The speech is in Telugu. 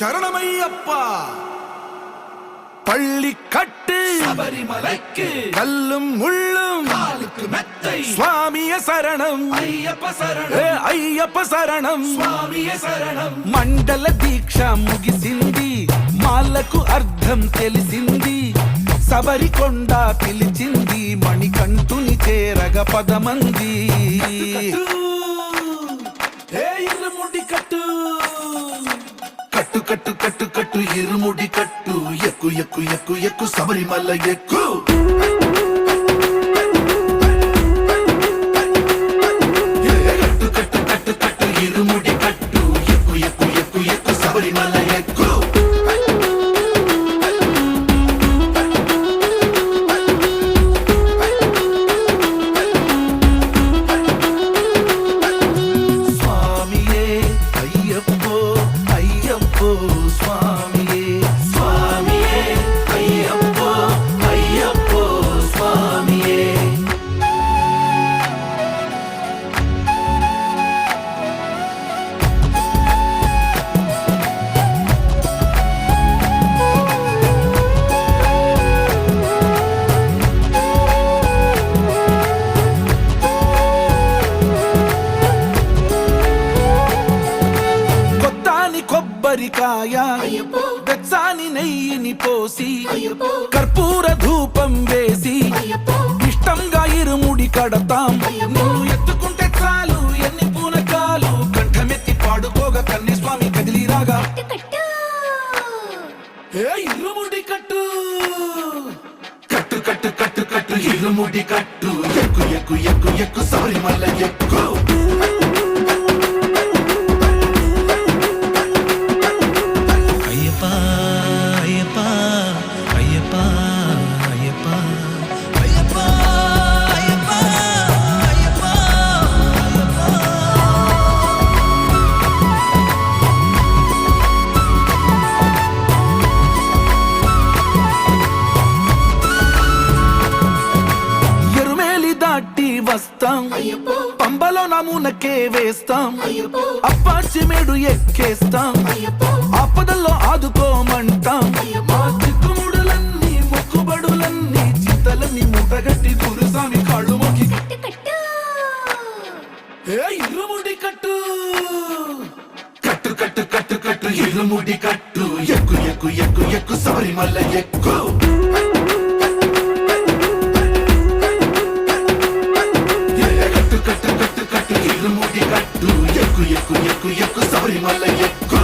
சரணமையப்பா. பள்ளி கட்டு சபரிமலைக்கு கல்லும் முள்ளும் காலுக்கு மெத்தை. சுவாமிய சரணம் ஐயப்ப சரணம் అయ్యప్ప శరణం స్వామియే శరణం. మండల దీక్ష ముగిసింది, మాలకు అర్థం తెలిసింది, శబరికొండ పిలిచింది, మణికంఠుని చేరగ పదమంది. ఇరుముడి కట్టు కట్టు కట్టు కట్టు కట్టు ఇరుముడి కట్టు, ఎక్కు ఎక్కు ఎక్కు ఎక్కు శబరిమల ఎక్కు. కట్టు కట్టు కట్టు కట్టు ఇరుముడి కట్టు, ఎక్కు ఎక్కు ఎక్కు ఎక్కు శబరిమల ఎక్కు. స్వామియే అయ్యప్పో అయ్యప్పో స్వామియే, స్వామియే అయ్యప్పో అయ్యప్పో స్వామియే. కొత్తాని కొబ్బరికాయ వెచ్చాని నెయ్యిని పోసి, కర్పూర ధూపం వేసి, ఇష్టంగా ఇరుముడి కడతాం. నువ్వు ఎత్తుకుంటే చాలు ఎన్ని పూనకాలు, కంఠమెత్తి పాడుకోగా కన్ని స్వామి కదిలిరాగా. ఇరుముడి కట్టు కట్టు కట్టు కట్టు కట్టు ఇరుముడి కట్టు, ఎక్కు ఎక్కు ఎక్కు ఎక్కు శబరిమల ఎక్కు. అయ్యప్ప అయ్యప్ప అయ్యప్ప అయ్యప్ప అయ్యప్ప అయ్యప్ప అయ్యప్ప ఎరుమేలి దాటి వస్తాం, పంబలో నమూనకే వేస్తాం, అప్పాచి మేడు ఎక్కేస్తాం, ఆపదల్లో ఆదుకోమంటాం. మా చిక్కుముడులన్నీ మొక్కుబడులన్నీ చింతలన్నీ మూటగట్టి గురుస్వామి కాళ్ళు మొక్కి ఇరుముడి కట్టు కట్టు కట్టు కట్టు కట్టు ఇరుముడి కట్టు, ఎక్కు ఎక్కు ఎక్కు ఎక్కు శబరిమల ఎక్కు. కట్టు కట్టు కట్టు కట్టు ఇరుముడి కట్టు, ఎక్కు ఎక్కు ఎక్కు ఎక్కు శబరిమల ఎక్కు.